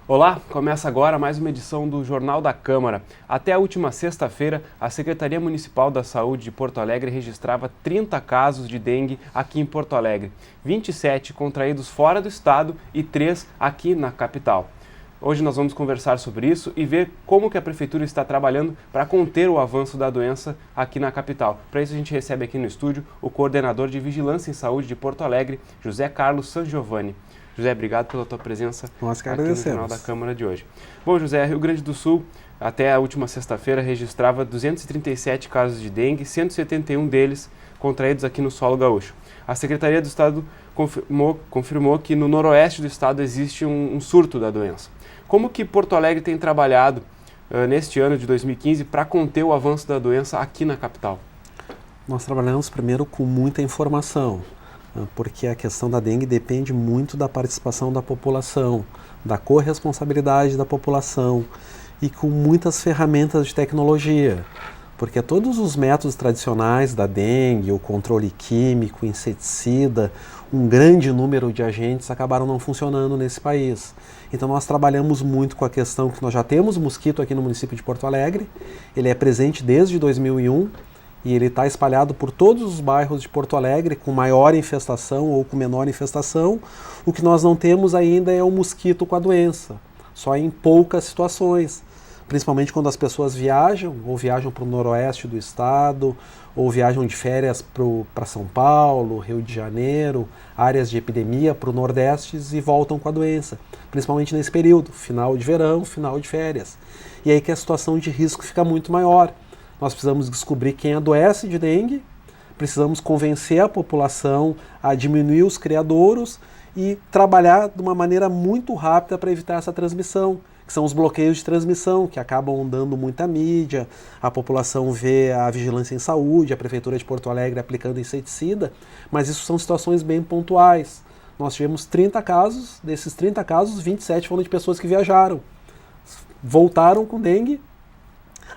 Olá, começa agora mais uma edição do Jornal da Câmara. Até a última sexta-feira, a Secretaria Municipal da Saúde de Porto Alegre registrava 30 casos de dengue aqui em Porto Alegre, 27 contraídos fora do estado e 3 aqui na capital. Hoje nós vamos conversar sobre isso e ver como que a Prefeitura está trabalhando para conter o avanço da doença aqui na capital. Para isso a gente recebe aqui no estúdio o coordenador de Vigilância em Saúde de Porto Alegre, José Carlos Sangiovanni. José, obrigado pela tua presença aqui no Jornal da Câmara de hoje. Bom, José, Rio Grande do Sul, até a última sexta-feira, registrava 237 casos de dengue, 171 deles contraídos aqui no solo gaúcho. A Secretaria do Estado confirmou que no noroeste do estado existe um surto da doença. Como que Porto Alegre tem trabalhado neste ano de 2015 para conter o avanço da doença aqui na capital? Nós trabalhamos primeiro com muita informação, porque a questão da dengue depende muito da participação da população, da corresponsabilidade da população e com muitas ferramentas de tecnologia, porque todos os métodos tradicionais da dengue, o controle químico, inseticida, um grande número de agentes acabaram não funcionando nesse país. Então nós trabalhamos muito com a questão que nós já temos mosquito aqui no município de Porto Alegre, ele é presente desde 2001, e ele está espalhado por todos os bairros de Porto Alegre, com maior infestação ou com menor infestação. O que nós não temos ainda é o mosquito com a doença, só em poucas situações, principalmente quando as pessoas viajam, ou viajam para o noroeste do estado, ou viajam de férias para São Paulo, Rio de Janeiro, áreas de epidemia para o nordeste e voltam com a doença, principalmente nesse período, final de verão, final de férias. E aí que a situação de risco fica muito maior. Nós precisamos descobrir quem adoece de dengue, precisamos convencer a população a diminuir os criadouros e trabalhar de uma maneira muito rápida para evitar essa transmissão, que são os bloqueios de transmissão, que acabam dando muita mídia, a população vê a vigilância em saúde, a Prefeitura de Porto Alegre aplicando inseticida, mas isso são situações bem pontuais. Nós tivemos 30 casos, desses 30 casos, 27 foram de pessoas que viajaram, voltaram com dengue,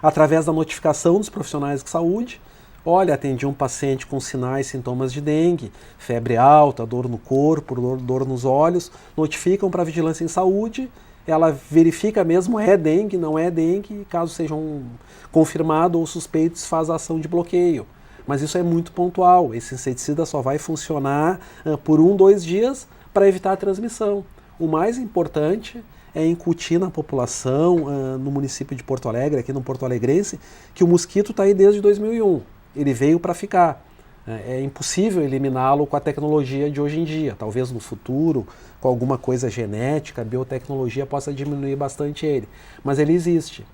através da notificação dos profissionais de saúde. Olha, atendi um paciente com sinais e sintomas de dengue, febre alta, dor no corpo, dor nos olhos, notificam para a vigilância em saúde, ela verifica mesmo é dengue, não é dengue, caso sejam confirmado ou suspeitos, faz a ação de bloqueio. Mas isso é muito pontual, esse inseticida só vai funcionar por 2 dias para evitar a transmissão. O mais importante é incutir na população, no município de Porto Alegre, aqui no Porto Alegrense, que o mosquito está aí desde 2001. Ele veio para ficar. É impossível eliminá-lo com a tecnologia de hoje em dia. Talvez no futuro, com alguma coisa genética, biotecnologia possa diminuir bastante ele. Mas ele existe.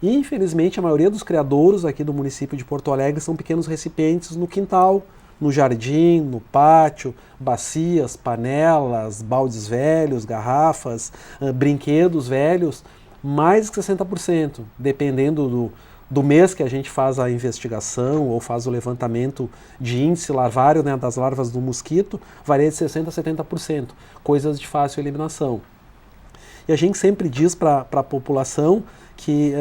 E, infelizmente, a maioria dos criadouros aqui do município de Porto Alegre são pequenos recipientes no quintal, no jardim, no pátio, bacias, panelas, baldes velhos, garrafas, brinquedos velhos, mais de 60%, dependendo do mês que a gente faz a investigação ou faz o levantamento de índice larvário, né, das larvas do mosquito, varia de 60% a 70%, coisas de fácil eliminação. E a gente sempre diz para a população que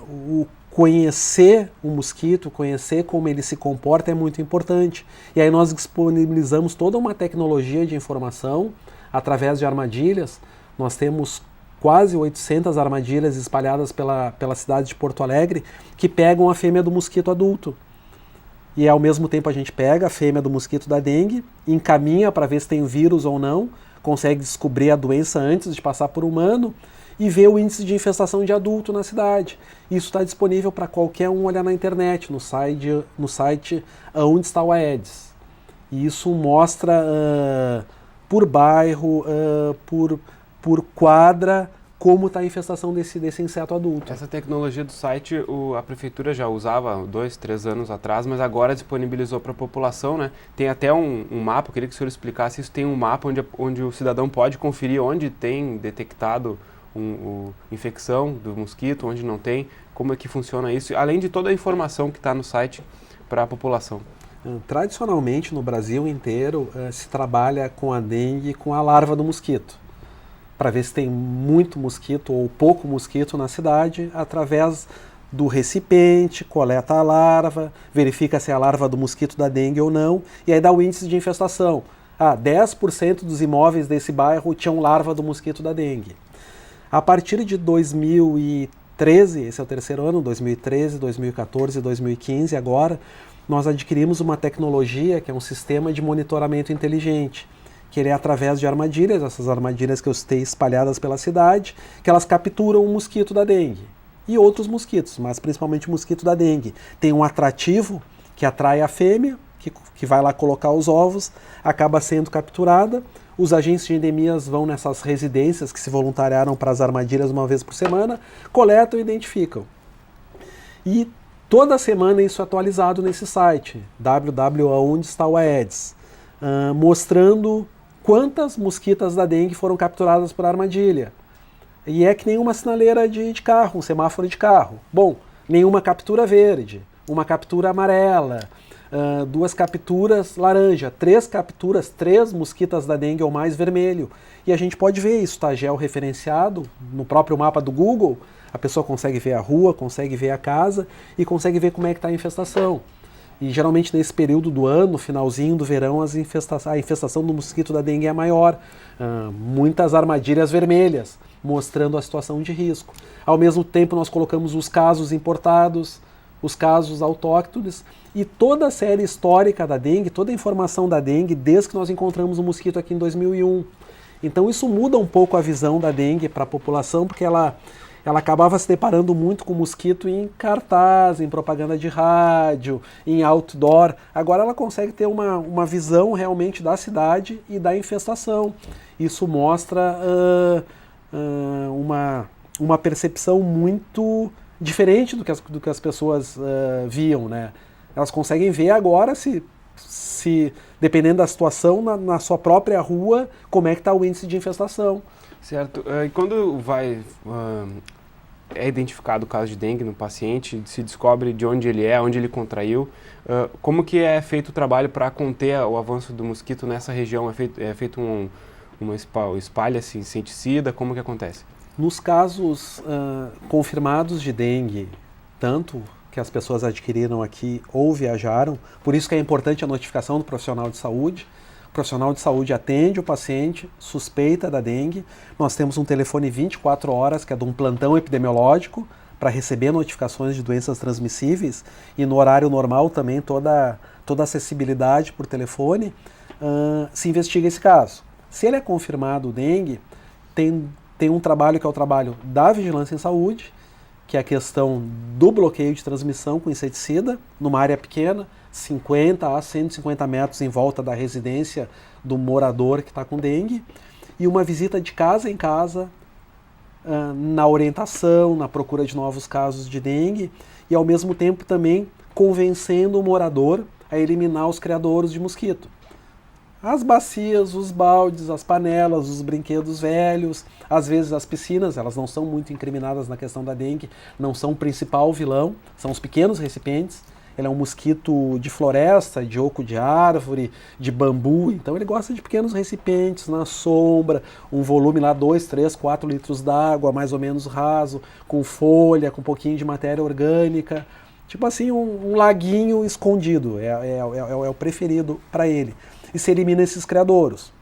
o conhecer o mosquito, conhecer como ele se comporta é muito importante. E aí nós disponibilizamos toda uma tecnologia de informação através de armadilhas. Nós temos quase 800 armadilhas espalhadas pela cidade de Porto Alegre que pegam a fêmea do mosquito adulto. E ao mesmo tempo a gente pega a fêmea do mosquito da dengue, encaminha para ver se tem vírus ou não, consegue descobrir a doença antes de passar por humano e ver o índice de infestação de adulto na cidade. Isso está disponível para qualquer um olhar na internet, no site Onde Está o Aedes. E isso mostra por bairro, por quadra, como está a infestação desse inseto adulto. Essa tecnologia do site a Prefeitura já usava 2, 3 anos atrás, mas agora disponibilizou para a população, né? Tem até um mapa, eu queria que o senhor explicasse isso, tem um mapa onde o cidadão pode conferir onde tem detectado infecção do mosquito, onde não tem, como é que funciona isso, além de toda a informação que está no site para a população. Tradicionalmente, no Brasil inteiro, se trabalha com a dengue com a larva do mosquito, para ver se tem muito mosquito ou pouco mosquito na cidade, através do recipiente, coleta a larva, verifica se é a larva do mosquito da dengue ou não, e aí dá o índice de infestação. 10% dos imóveis desse bairro tinham larva do mosquito da dengue. A partir de 2013, esse é o terceiro ano, 2013, 2014, 2015, agora, nós adquirimos uma tecnologia que é um sistema de monitoramento inteligente, que ele é através de armadilhas, essas armadilhas que eu citei espalhadas pela cidade, que elas capturam o mosquito da dengue e outros mosquitos, mas principalmente o mosquito da dengue. Tem um atrativo que atrai a fêmea, que vai lá colocar os ovos, acaba sendo capturada. Os agentes de endemias vão nessas residências que se voluntariaram para as armadilhas uma vez por semana, coletam e identificam. E toda semana isso é atualizado nesse site, www.aonde-está-o-aedes, mostrando quantas mosquitas da dengue foram capturadas por armadilha. E é que nem uma sinaleira de carro, um semáforo de carro. Bom, nenhuma captura verde, uma captura amarela, 2 capturas laranja, 3 capturas, 3 mosquitas da dengue ou mais vermelho. E a gente pode ver isso, está georreferenciado no próprio mapa do Google, a pessoa consegue ver a rua, consegue ver a casa e consegue ver como é que está a infestação. E geralmente nesse período do ano, finalzinho do verão, a infestação do mosquito da dengue é maior. Muitas armadilhas vermelhas, mostrando a situação de risco. Ao mesmo tempo nós colocamos os casos importados, os casos autóctones e toda a série histórica da dengue, toda a informação da dengue desde que nós encontramos o mosquito aqui em 2001. Então isso muda um pouco a visão da dengue para a população, porque ela acabava se deparando muito com o mosquito em cartaz, em propaganda de rádio, em outdoor. Agora ela consegue ter uma visão realmente da cidade e da infestação. Isso mostra uma percepção muito diferente do que as pessoas viam, né? Elas conseguem ver agora, se dependendo da situação, na sua própria rua, como é que está o índice de infestação. Certo. E quando é identificado o caso de dengue no paciente, se descobre de onde ele é, onde ele contraiu, como que é feito o trabalho para conter o avanço do mosquito nessa região? É feito uma espalha-se inseticida? Como que acontece? Nos casos confirmados de dengue, tanto que as pessoas adquiriram aqui ou viajaram, por isso que é importante a notificação do profissional de saúde. O profissional de saúde atende o paciente, suspeita da dengue. Nós temos um telefone 24 horas, que é de um plantão epidemiológico, para receber notificações de doenças transmissíveis, e no horário normal também toda acessibilidade por telefone, se investiga esse caso. Se ele é confirmado dengue, tem um trabalho que é o trabalho da vigilância em saúde, que é a questão do bloqueio de transmissão com inseticida, numa área pequena, 50 a 150 metros em volta da residência do morador que está com dengue, e uma visita de casa em casa, na orientação, na procura de novos casos de dengue, e ao mesmo tempo também convencendo o morador a eliminar os criadouros de mosquito. As bacias, os baldes, as panelas, os brinquedos velhos, às vezes as piscinas, elas não são muito incriminadas na questão da dengue, não são o principal vilão, são os pequenos recipientes. Ele é um mosquito de floresta, de oco de árvore, de bambu, então ele gosta de pequenos recipientes na sombra, um volume lá 2, 3, 4 litros d'água, mais ou menos raso, com folha, com um pouquinho de matéria orgânica, tipo assim um laguinho escondido, é o preferido para ele. E se elimina esses criadouros.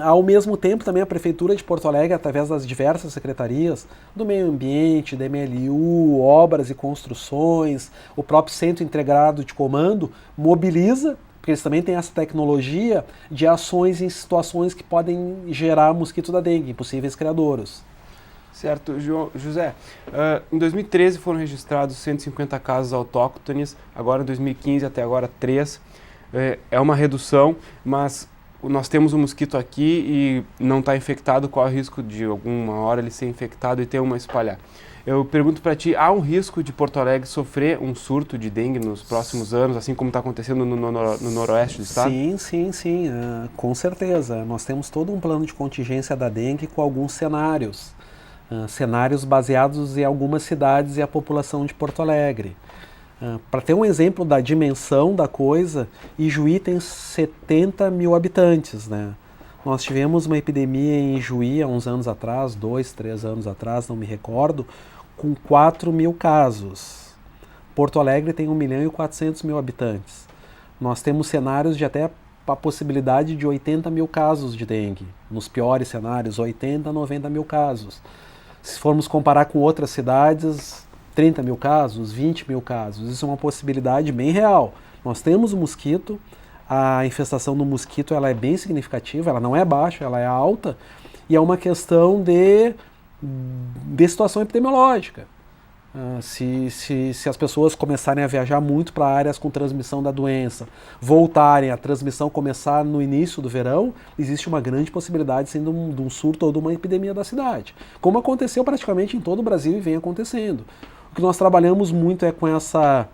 Ao mesmo tempo, também a Prefeitura de Porto Alegre, através das diversas secretarias, do Meio Ambiente, da MLU, Obras e Construções, o próprio Centro Integrado de Comando, mobiliza, porque eles também têm essa tecnologia de ações em situações que podem gerar mosquito da dengue, possíveis criadouros. Certo. José, em 2013 foram registrados 150 casos autóctones, agora em 2015 até agora 3. É uma redução, mas nós temos um mosquito aqui e não está infectado, qual é o risco de alguma hora ele ser infectado e ter uma espalhar? Eu pergunto para ti, há um risco de Porto Alegre sofrer um surto de dengue nos próximos anos, assim como está acontecendo no noroeste do estado? Sim, com certeza. Nós temos todo um plano de contingência da dengue com alguns cenários. Cenários baseados em algumas cidades e a população de Porto Alegre. Para ter um exemplo da dimensão da coisa, Ijuí tem 70 mil habitantes, né? Nós tivemos uma epidemia em Ijuí há uns anos atrás, 2, 3 anos atrás, não me recordo, com 4 mil casos. Porto Alegre tem 1.400.000 habitantes. Nós temos cenários de até a possibilidade de 80 mil casos de dengue. Nos piores cenários, 80, 90 mil casos. Se formos comparar com outras cidades, 30 mil casos, 20 mil casos. Isso é uma possibilidade bem real. Nós temos o mosquito, a infestação do mosquito ela é bem significativa, ela não é baixa, ela é alta, e é uma questão de situação epidemiológica. Se as pessoas começarem a viajar muito para áreas com transmissão da doença, voltarem, a transmissão começar no início do verão, existe uma grande possibilidade sim, de um surto ou de uma epidemia da cidade. Como aconteceu praticamente em todo o Brasil e vem acontecendo. O que nós trabalhamos muito é com essa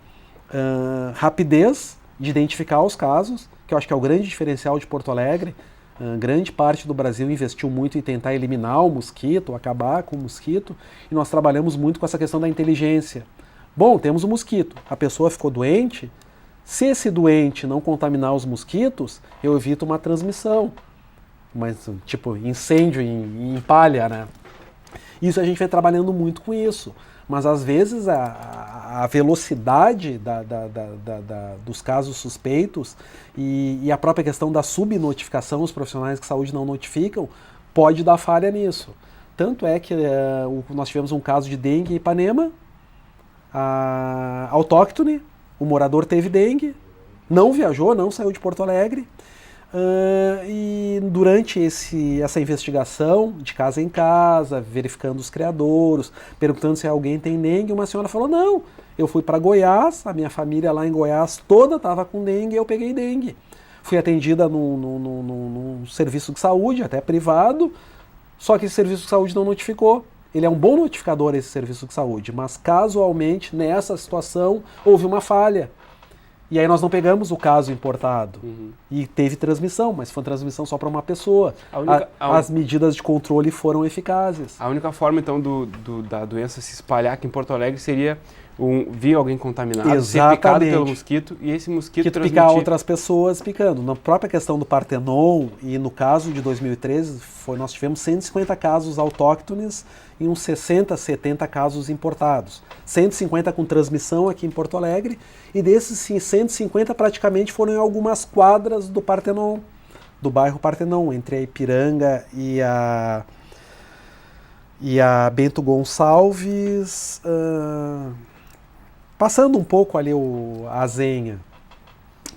rapidez de identificar os casos, que eu acho que é o grande diferencial de Porto Alegre. Grande parte do Brasil investiu muito em tentar eliminar o mosquito, acabar com o mosquito, e nós trabalhamos muito com essa questão da inteligência. Bom, temos o mosquito, a pessoa ficou doente, se esse doente não contaminar os mosquitos, eu evito uma transmissão, mas tipo incêndio em palha, né? Isso a gente vem trabalhando muito com isso, mas às vezes a velocidade dos casos suspeitos e a própria questão da subnotificação, os profissionais de saúde não notificam, pode dar falha nisso. Tanto é que nós tivemos um caso de dengue em Ipanema, autóctone, o morador teve dengue, não viajou, não saiu de Porto Alegre, e durante essa investigação, de casa em casa, verificando os criadouros, perguntando se alguém tem dengue, uma senhora falou, não, eu fui para Goiás, a minha família lá em Goiás toda estava com dengue, eu peguei dengue. Fui atendida num serviço de saúde, até privado, só que esse serviço de saúde não notificou. Ele é um bom notificador, esse serviço de saúde, mas casualmente, nessa situação, houve uma falha. E aí nós não pegamos o caso importado. E teve transmissão, mas foi transmissão só para uma pessoa. As medidas de controle foram eficazes. A única forma, então, da doença se espalhar aqui em Porto Alegre seria vir alguém contaminado, ser picado pelo mosquito, e esse mosquito transmitir... picar outras pessoas picando. Na própria questão do Partenon, e no caso de 2013, nós tivemos 150 casos autóctones e uns 60, 70 casos importados. 150 com transmissão aqui em Porto Alegre, e desses 150 praticamente foram em algumas quadras do Partenon, do bairro Partenon, entre a Ipiranga e a Bento Gonçalves, passando um pouco ali a Azenha,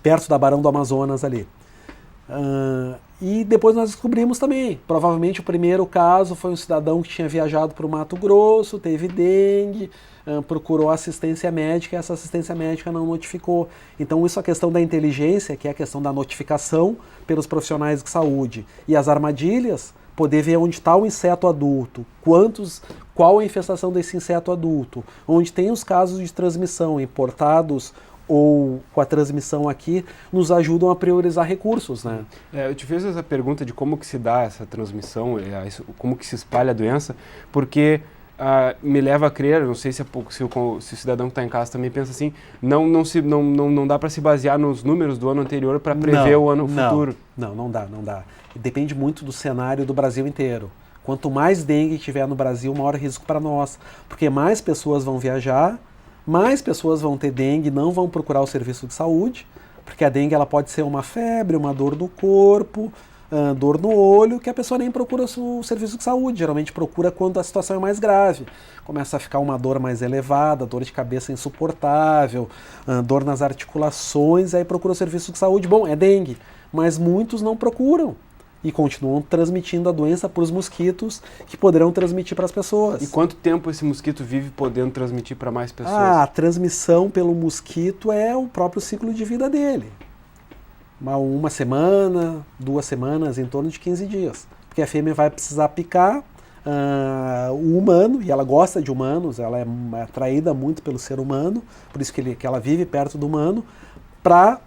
perto da Barão do Amazonas ali. E depois nós descobrimos também, provavelmente o primeiro caso foi um cidadão que tinha viajado para o Mato Grosso, teve dengue, procurou assistência médica e essa assistência médica não notificou. Então isso é a questão da inteligência, que é a questão da notificação pelos profissionais de saúde. E as armadilhas, poder ver onde está o inseto adulto, qual a infestação desse inseto adulto, onde tem os casos de transmissão importados ou com a transmissão aqui, nos ajudam a priorizar recursos, né? Eu te fiz essa pergunta de como que se dá essa transmissão, como que se espalha a doença, porque me leva a crer, não sei se o cidadão que está em casa também pensa assim, não dá para se basear nos números do ano anterior para prever o ano futuro. Não dá. Depende muito do cenário do Brasil inteiro. Quanto mais dengue tiver no Brasil, maior risco para nós, porque mais pessoas vão viajar, mais pessoas vão ter dengue, não vão procurar o serviço de saúde, porque a dengue ela pode ser uma febre, uma dor do corpo, dor no olho, que a pessoa nem procura o serviço de saúde, geralmente procura quando a situação é mais grave. Começa a ficar uma dor mais elevada, dor de cabeça insuportável, dor nas articulações, aí procura o serviço de saúde. Bom, é dengue, mas muitos não procuram. E continuam transmitindo a doença para os mosquitos que poderão transmitir para as pessoas. E quanto tempo esse mosquito vive podendo transmitir para mais pessoas? A transmissão pelo mosquito é o próprio ciclo de vida dele. Uma semana, 2 semanas, em torno de 15 dias. Porque a fêmea vai precisar picar o humano, e ela gosta de humanos, ela é atraída muito pelo ser humano, por isso que ela vive perto do humano, para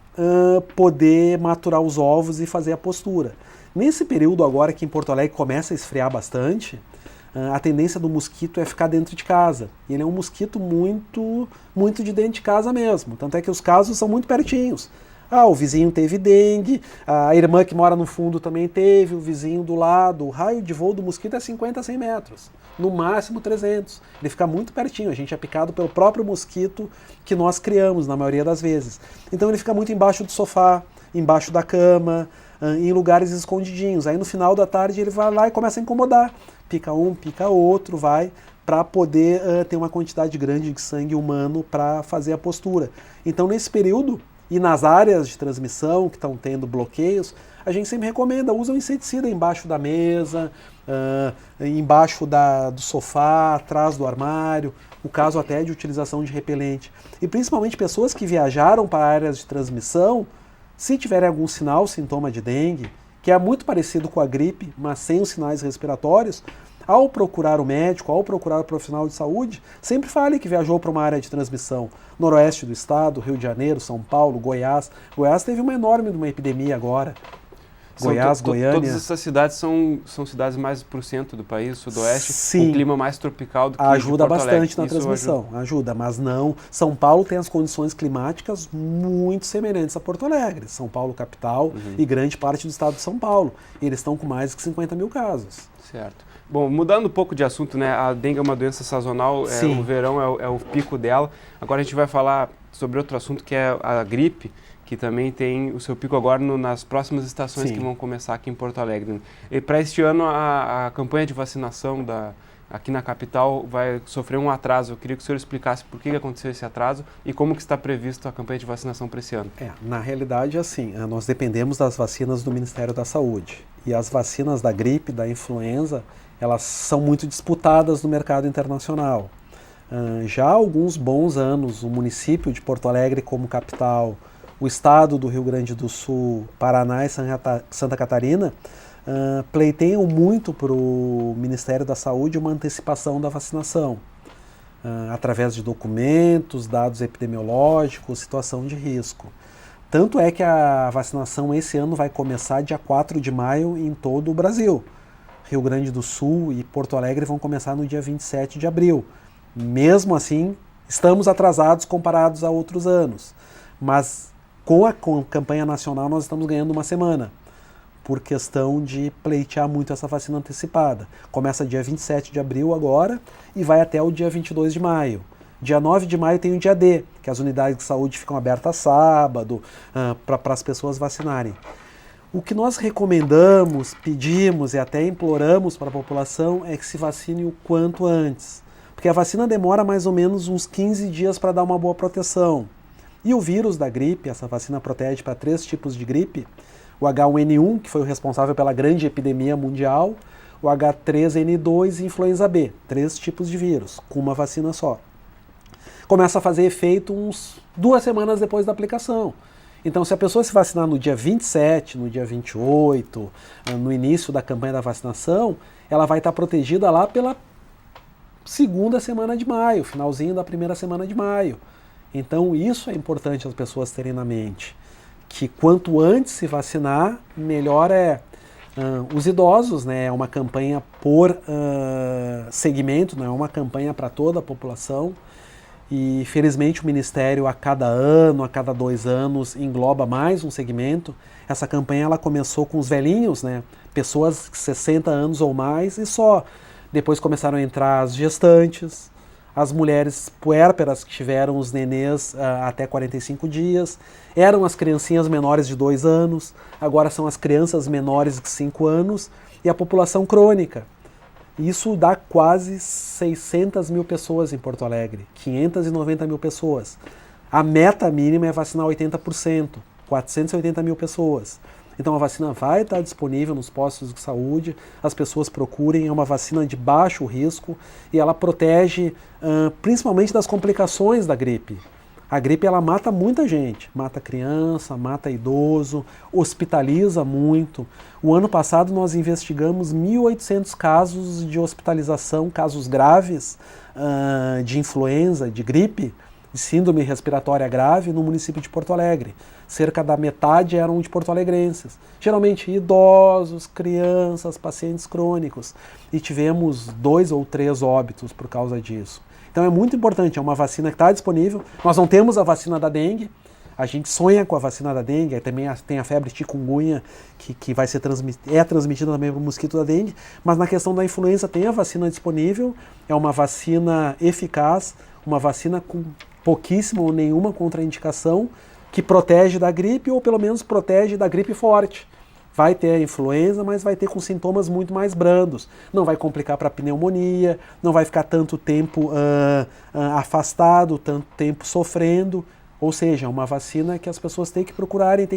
poder maturar os ovos e fazer a postura. Nesse período agora que em Porto Alegre começa a esfriar bastante, a tendência do mosquito é ficar dentro de casa. E ele é um mosquito muito de dentro de casa mesmo. Tanto é que os casos são muito pertinhos. O vizinho teve dengue, a irmã que mora no fundo também teve, o vizinho do lado. O raio de voo do mosquito é 50 a 100 metros, no máximo 300. Ele fica muito pertinho, a gente é picado pelo próprio mosquito que nós criamos, na maioria das vezes. Então ele fica muito embaixo do sofá, embaixo da cama, em lugares escondidinhos. Aí no final da tarde ele vai lá e começa a incomodar. Pica um, pica outro, vai para poder ter uma quantidade grande de sangue humano para fazer a postura. Então nesse período, e nas áreas de transmissão que estão tendo bloqueios, a gente sempre recomenda, usa um inseticida embaixo da mesa, embaixo do sofá, atrás do armário, o caso até de utilização de repelente. E principalmente pessoas que viajaram para áreas de transmissão, se tiverem algum sinal, sintoma de dengue, que é muito parecido com a gripe, mas sem os sinais respiratórios, ao procurar o médico, ao procurar o profissional de saúde, sempre fale que viajou para uma área de transmissão. Noroeste do estado, Rio de Janeiro, São Paulo, Goiás. Goiás teve uma enorme epidemia agora. Goiás, Goiânia. Todas essas cidades são cidades mais para o centro do país, sudoeste, Sim. com clima mais tropical do que ajuda de Porto Alegre. Bastante na transmissão, ajuda, mas não. São Paulo tem as condições climáticas muito semelhantes a Porto Alegre. São Paulo capital e grande parte do estado de São Paulo. E eles estão com mais de 50 mil casos. Certo. Bom, mudando um pouco de assunto, né? A dengue é uma doença sazonal, o verão é o pico dela. Agora a gente vai falar sobre outro assunto que é a gripe, que também tem o seu pico agora nas próximas estações Sim. que vão começar aqui em Porto Alegre. E para este ano a campanha de vacinação aqui na capital vai sofrer um atraso. Eu queria que o senhor explicasse por que aconteceu esse atraso e como que está previsto a campanha de vacinação para esse ano. Na realidade, assim, nós dependemos das vacinas do Ministério da Saúde. E as vacinas da gripe, da influenza, elas são muito disputadas no mercado internacional. Já há alguns bons anos, o município de Porto Alegre como capital, o estado do Rio Grande do Sul, Paraná e Santa Catarina pleiteiam muito para o Ministério da Saúde uma antecipação da vacinação, através de documentos, dados epidemiológicos, situação de risco. Tanto é que a vacinação esse ano vai começar dia 4 de maio em todo o Brasil. Rio Grande do Sul e Porto Alegre vão começar no dia 27 de abril. Mesmo assim, estamos atrasados comparados a outros anos. Mas com a campanha nacional nós estamos ganhando uma semana, por questão de pleitear muito essa vacina antecipada. Começa dia 27 de abril agora e vai até o dia 22 de maio. Dia 9 de maio tem o dia D, que as unidades de saúde ficam abertas sábado para as pessoas vacinarem. O que nós recomendamos, pedimos e até imploramos para a população é que se vacine o quanto antes. Porque a vacina demora mais ou menos uns 15 dias para dar uma boa proteção. E o vírus da gripe, essa vacina protege para 3 tipos de gripe. O H1N1, que foi o responsável pela grande epidemia mundial, o H3N2 e influenza B, 3 tipos de vírus, com uma vacina só. Começa a fazer efeito 2 semanas depois da aplicação. Então, se a pessoa se vacinar no dia 27, no dia 28, no início da campanha da vacinação, ela vai estar protegida lá pela segunda semana de maio, finalzinho da primeira semana de maio. Então, isso é importante as pessoas terem na mente, que quanto antes se vacinar, melhor é. Os idosos, né, é uma campanha por segmento, não é uma campanha para toda a população. E felizmente o Ministério a cada ano, a cada 2 anos, engloba mais um segmento. Essa campanha ela começou com os velhinhos, né? Pessoas de 60 anos ou mais e só. Depois começaram a entrar as gestantes, as mulheres puérperas que tiveram os nenês até 45 dias. Eram as criancinhas menores de 2 anos, agora são as crianças menores de 5 anos e a população crônica. Isso dá quase 600 mil pessoas em Porto Alegre, 590 mil pessoas. A meta mínima é vacinar 80%, 480 mil pessoas. Então a vacina vai estar disponível nos postos de saúde, as pessoas procurem, é uma vacina de baixo risco e ela protege principalmente das complicações da gripe. A gripe ela mata muita gente, mata criança, mata idoso, hospitaliza muito. O ano passado nós investigamos 1.800 casos de hospitalização, casos graves de influenza, de gripe, de síndrome respiratória grave no município de Porto Alegre. Cerca da metade eram de porto-alegrenses, geralmente idosos, crianças, pacientes crônicos. E tivemos 2 ou 3 óbitos por causa disso. Então é muito importante, é uma vacina que está disponível. Nós não temos a vacina da dengue, a gente sonha com a vacina da dengue, também tem a febre chikungunya, que vai ser transmitida também pelo mosquito da dengue, mas na questão da influenza tem a vacina disponível, é uma vacina eficaz, uma vacina com pouquíssima ou nenhuma contraindicação, que protege da gripe, ou pelo menos protege da gripe forte. Vai ter a influenza, mas vai ter com sintomas muito mais brandos. Não vai complicar para pneumonia, não vai ficar tanto tempo afastado, tanto tempo sofrendo. Ou seja, é uma vacina que as pessoas têm que procurarem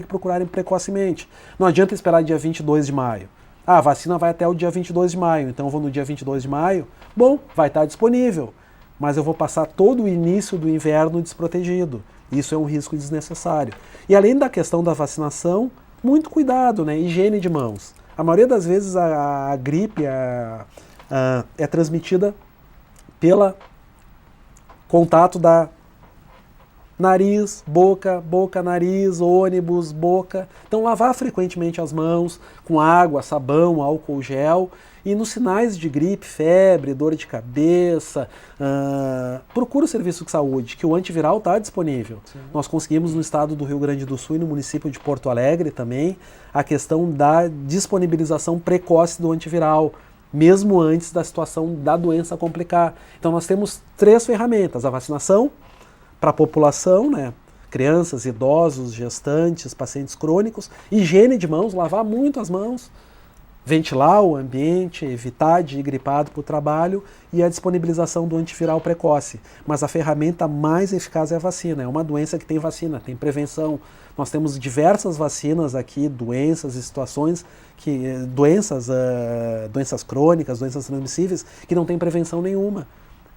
precocemente. Não adianta esperar dia 22 de maio. A vacina vai até o dia 22 de maio, então eu vou no dia 22 de maio. Bom, vai estar disponível, mas eu vou passar todo o início do inverno desprotegido. Isso é um risco desnecessário. E além da questão da vacinação, muito cuidado, né? Higiene de mãos. A maioria das vezes a gripe é transmitida pelo contato da nariz, boca, nariz, ônibus, boca. Então lavar frequentemente as mãos com água, sabão, álcool gel. E nos sinais de gripe, febre, dor de cabeça, procura o serviço de saúde, que o antiviral está disponível. Sim. Nós conseguimos no estado do Rio Grande do Sul e no município de Porto Alegre também a questão da disponibilização precoce do antiviral, mesmo antes da situação da doença complicar. Então nós temos 3 ferramentas: a vacinação para a população, né? Crianças, idosos, gestantes, pacientes crônicos, higiene de mãos, lavar muito as mãos, ventilar o ambiente, evitar de ir gripado para o trabalho, e a disponibilização do antiviral precoce. Mas a ferramenta mais eficaz é a vacina. É uma doença que tem vacina, tem prevenção. Nós temos diversas vacinas aqui, doenças e situações, doenças crônicas, doenças transmissíveis, que não tem prevenção nenhuma.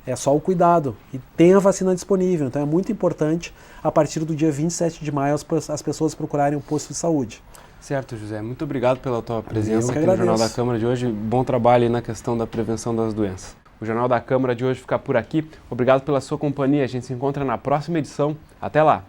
É só o cuidado. E tem a vacina disponível. Então é muito importante, a partir do dia 27 de maio, as pessoas procurarem um posto de saúde. Certo, José. Muito obrigado pela tua presença aqui no Jornal da Câmara de hoje. Bom trabalho aí na questão da prevenção das doenças. O Jornal da Câmara de hoje fica por aqui. Obrigado pela sua companhia. A gente se encontra na próxima edição. Até lá!